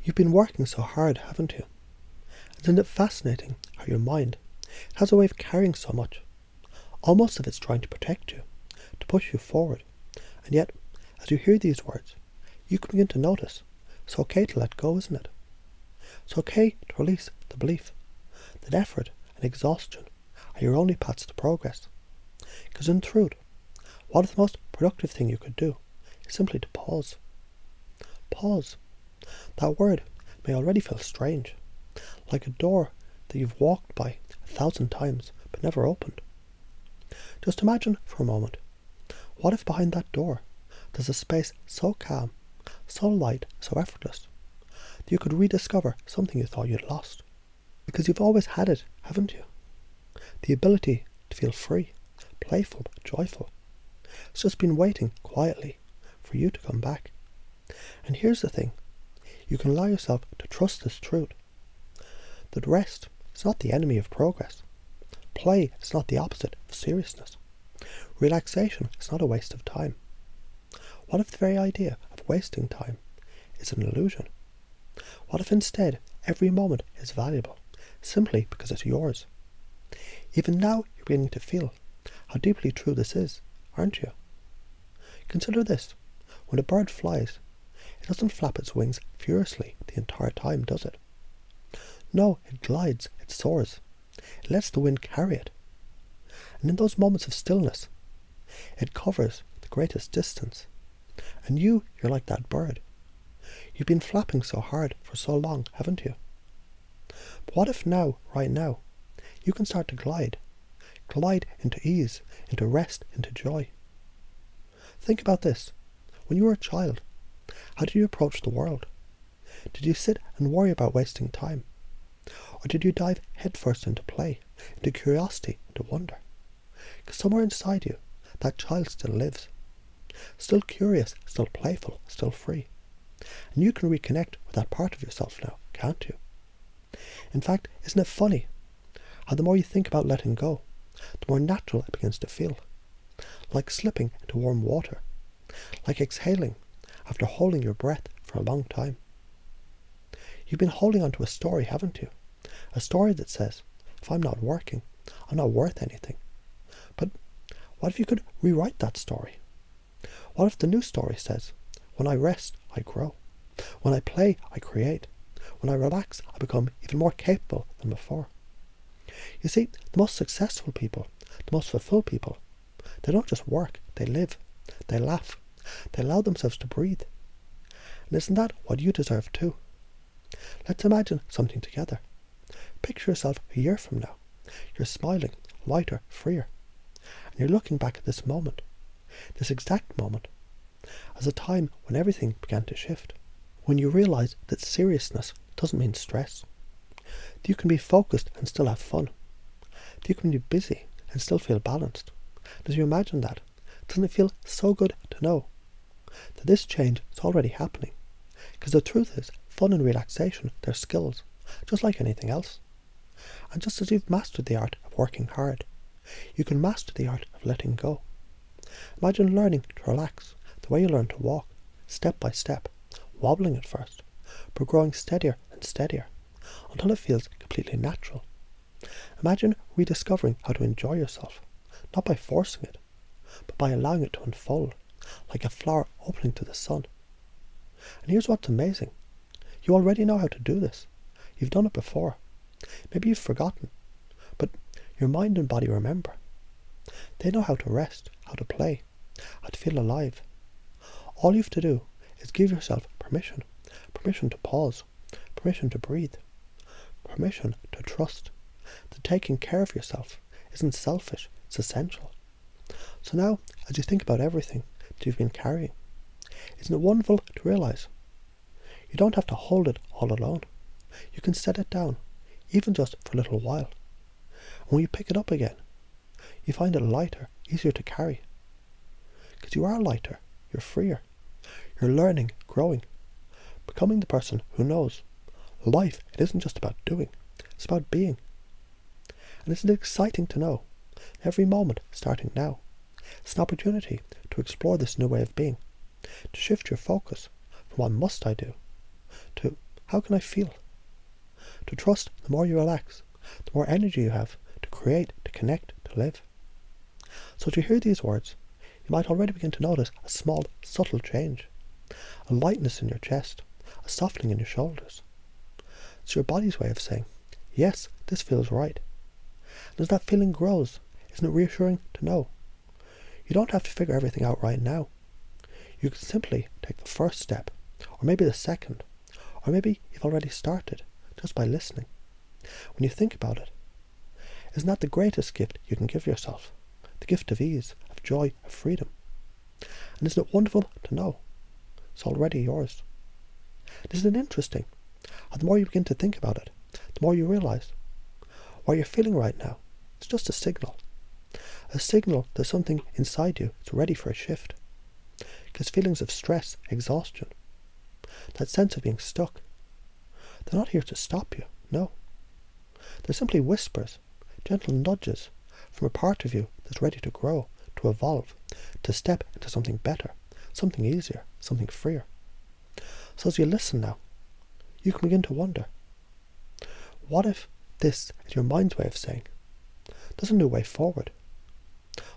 You've been working so hard, haven't you? Isn't it fascinating how your mind has a way of carrying so much? Almost as if it's trying to protect you, to push you forward. And yet, as you hear these words, you can begin to notice it's okay to let go, isn't it? It's okay to release the belief that effort and exhaustion are your only paths to progress. Because in truth, what if the most productive thing you could do is simply to pause? Pause. That word may already feel strange, like a door that you've walked by 1,000 times but never opened. Just imagine for a moment, what if behind that door there's a space so calm, so light, so effortless, that you could rediscover something you thought you'd lost? Because you've always had it, haven't you? The ability to feel free, playful, joyful. It's just been waiting quietly for you to come back. And here's the thing, you can allow yourself to trust this truth, that rest is not the enemy of progress. Play is not the opposite of seriousness. Relaxation is not a waste of time. What if the very idea of wasting time is an illusion? What if instead every moment is valuable, simply because it's yours? Even now you're beginning to feel how deeply true this is, aren't you? Consider this. When a bird flies, it doesn't flap its wings furiously the entire time, does it? No, it glides, it soars. It lets the wind carry it. And in those moments of stillness, it covers the greatest distance. And you're like that bird. You've been flapping so hard for so long, haven't you? But what if now, right now, you can start to glide into ease, into rest, into joy? Think about this. When you were a child, how did you approach the world? Did you sit and worry about wasting time? Or did you dive headfirst into play, into curiosity, into wonder? Because somewhere inside you, that child still lives. Still curious, still playful, still free. And you can reconnect with that part of yourself now, can't you? In fact, isn't it funny how the more you think about letting go, the more natural it begins to feel. Like slipping into warm water. Like exhaling after holding your breath for a long time. You've been holding on to a story, haven't you? A story that says, if I'm not working, I'm not worth anything. But what if you could rewrite that story? What if the new story says, when I rest, I grow. When I play, I create. When I relax, I become even more capable than before. You see, the most successful people, the most fulfilled people, they don't just work, they live, they laugh, they allow themselves to breathe. And isn't that what you deserve too? Let's imagine something together. Picture yourself a year from now. You're smiling, lighter, freer. And you're looking back at this moment, this exact moment, as a time when everything began to shift. When you realize that seriousness doesn't mean stress. That you can be focused and still have fun. That you can be busy and still feel balanced. As you imagine that, doesn't it feel so good to know that this change is already happening? Because the truth is, fun and relaxation, they're skills, just like anything else. And just as you've mastered the art of working hard, you can master the art of letting go. Imagine learning to relax the way you learn to walk, step by step, wobbling at first, but growing steadier and steadier, until it feels completely natural. Imagine rediscovering how to enjoy yourself, not by forcing it, but by allowing it to unfold, like a flower opening to the sun. And here's what's amazing. You already know how to do this. You've done it before. Maybe you've forgotten, but your mind and body remember. They know how to rest, how to play, how to feel alive. All you have to do is give yourself permission to pause, permission to breathe, permission to trust that taking care of yourself isn't selfish, it's essential. So now, as you think about everything that you've been carrying, isn't it wonderful to realize you don't have to hold it all alone. You can set it down, even just for a little while. And when you pick it up again, you find it lighter, easier to carry. Because you are lighter, you're freer, you're learning, growing, becoming the person who knows life, it isn't just about doing, it's about being. And isn't it exciting to know every moment starting now, it's an opportunity to explore this new way of being, to shift your focus from what must I do to How can I feel? To trust, the more you relax, the more energy you have to create, to connect, to live. So as you hear these words, you might already begin to notice a small, subtle change. A lightness in your chest, a softening in your shoulders. It's your body's way of saying, yes, this feels right. And as that feeling grows, isn't it reassuring to know? You don't have to figure everything out right now. You can simply take the first step, or maybe the second, or maybe you've already started, just by listening. When you think about it, isn't that the greatest gift you can give yourself? The gift of ease, of joy, of freedom. And isn't it wonderful to know? It's already yours. And isn't it interesting how the more you begin to think about it, the more you realise what you're feeling right now is just a signal. A signal that something inside you is ready for a shift. Because feelings of stress, exhaustion, that sense of being stuck, they're not here to stop you, no. They're simply whispers, gentle nudges from a part of you that's ready to grow, to evolve, to step into something better, something easier, something freer. So as you listen now, you can begin to wonder, what if this is your mind's way of saying, there's a new way forward?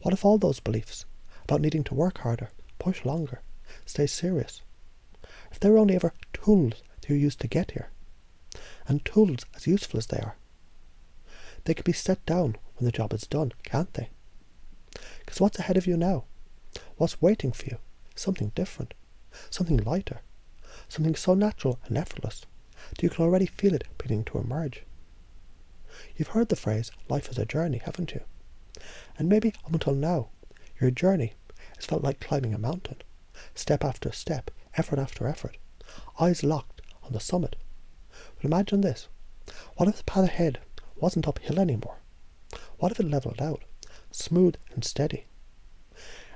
What if all those beliefs about needing to work harder, push longer, stay serious, if they were only ever tools that you used to get here, and tools as useful as they are, they can be set down when the job is done, can't they? Because what's ahead of you now? What's waiting for you? Something different, something lighter, something so natural and effortless that you can already feel it beginning to emerge. You've heard the phrase, life is a journey, haven't you? And maybe up until now, your journey has felt like climbing a mountain, step after step, effort after effort, eyes locked on the summit. But imagine this, what if the path ahead wasn't uphill anymore? What if it levelled out, smooth and steady,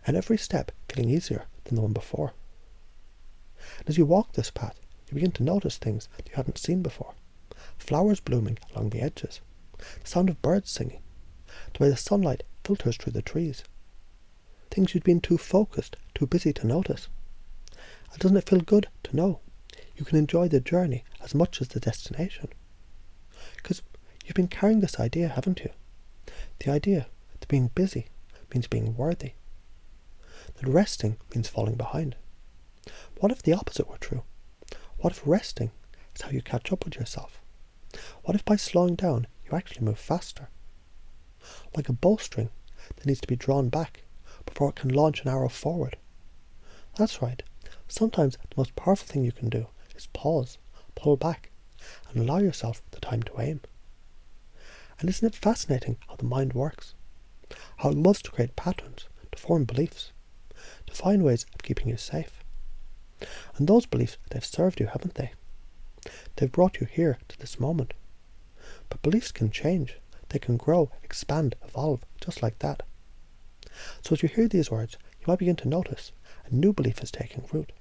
and every step feeling easier than the one before? And as you walk this path, you begin to notice things that you hadn't seen before. Flowers blooming along the edges, the sound of birds singing, the way the sunlight filters through the trees. Things you'd been too focused, too busy to notice. And doesn't it feel good to know you can enjoy the journey as much as the destination? Because you've been carrying this idea, haven't you? The idea that being busy means being worthy, that resting means falling behind. What if the opposite were true? What if resting is how you catch up with yourself? What if by slowing down you actually move faster? Like a bowstring that needs to be drawn back before it can launch an arrow forward. That's right. Sometimes the most powerful thing you can do is pause, pull back, and allow yourself the time to aim. And isn't it fascinating how the mind works? How it loves to create patterns, to form beliefs, to find ways of keeping you safe. And those beliefs, they've served you, haven't they? They've brought you here to this moment. But beliefs can change. They can grow, expand, evolve, just like that. So as you hear these words, you might begin to notice a new belief is taking root.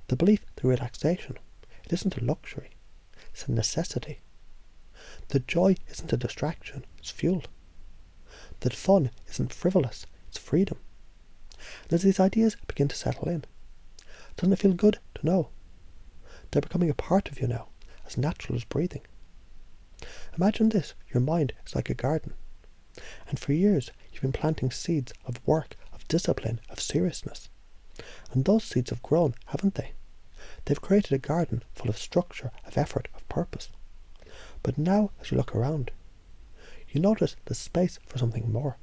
The belief that relaxation, it isn't a luxury, it's a necessity. That joy isn't a distraction, it's fuel. That fun isn't frivolous, it's freedom. And as these ideas begin to settle in, doesn't it feel good to know? They're becoming a part of you now, as natural as breathing. Imagine this, your mind is like a garden. And for years you've been planting seeds of work, of discipline, of seriousness. And those seeds have grown, haven't they? They've created a garden full of structure, of effort, of purpose. But now, as you look around, you notice there's space for something more.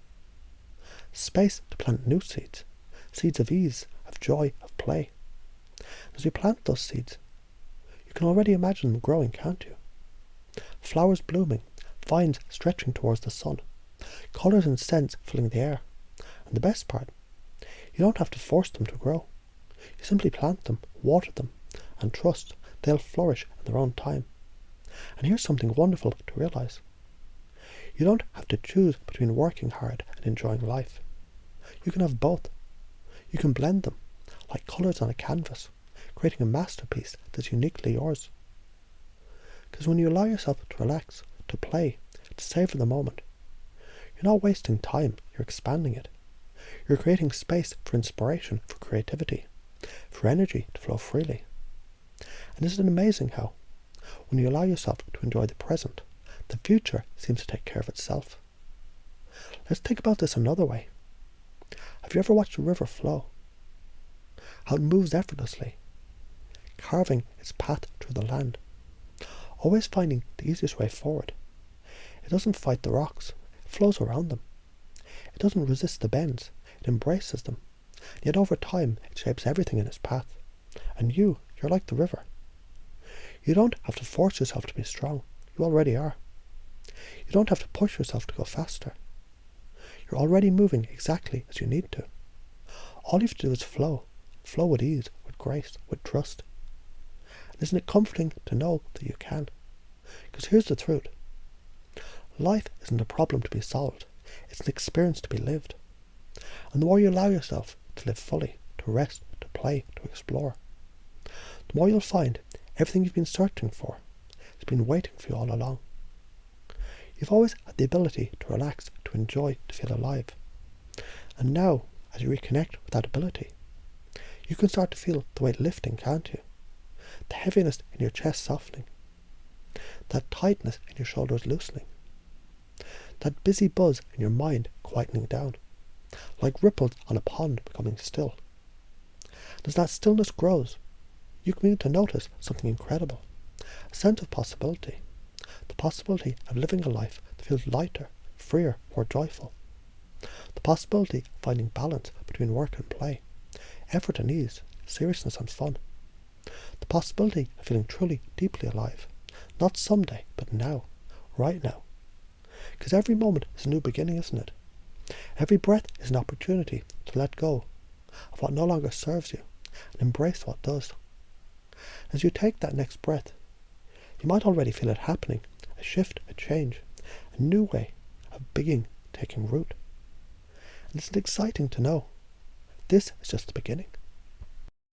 Space to plant new seeds, seeds of ease, of joy, of play. As you plant those seeds, you can already imagine them growing, can't you? Flowers blooming, vines stretching towards the sun, colours and scents filling the air. And the best part, you don't have to force them to grow. You simply plant them, water them, and trust they'll flourish in their own time. And here's something wonderful to realise. You don't have to choose between working hard and enjoying life. You can have both. You can blend them, like colours on a canvas, creating a masterpiece that's uniquely yours. Because when you allow yourself to relax, to play, to savour the moment, you're not wasting time, you're expanding it. You're creating space for inspiration, for creativity, for energy to flow freely. And isn't it amazing how, When you allow yourself to enjoy the present, the future seems to take care of itself. Let's think about this another way. Have you ever watched a river flow? How it moves effortlessly, carving its path through the land, always finding the easiest way forward. It doesn't fight the rocks, it flows around them. It doesn't resist the bends, it embraces them. Yet over time, it shapes everything in its path. And you're like the river. You don't have to force yourself to be strong. You already are. You don't have to push yourself to go faster. You're already moving exactly as you need to. All you have to do is flow. Flow with ease, with grace, with trust. And isn't it comforting to know that you can? Because here's the truth. Life isn't a problem to be solved. It's an experience to be lived. And the more you allow yourself to live fully, to rest, to play, to explore, the more you'll find everything you've been searching for has been waiting for you all along. You've always had the ability to relax, to enjoy, to feel alive. And now, as you reconnect with that ability, you can start to feel the weight lifting, can't you? The heaviness in your chest softening. That tightness in your shoulders loosening. That busy buzz in your mind quietening down. Like ripples on a pond becoming still. As that stillness grows, you can begin to notice something incredible. A sense of possibility. The possibility of living a life that feels lighter, freer, more joyful. The possibility of finding balance between work and play, effort and ease, seriousness and fun. The possibility of feeling truly, deeply alive. Not someday, but now. Right now. Because every moment is a new beginning, isn't it? Every breath is an opportunity to let go of what no longer serves you and embrace what does. As you take that next breath, you might already feel it happening, a shift, a change, a new way of being taking root. And it's exciting to know this is just the beginning.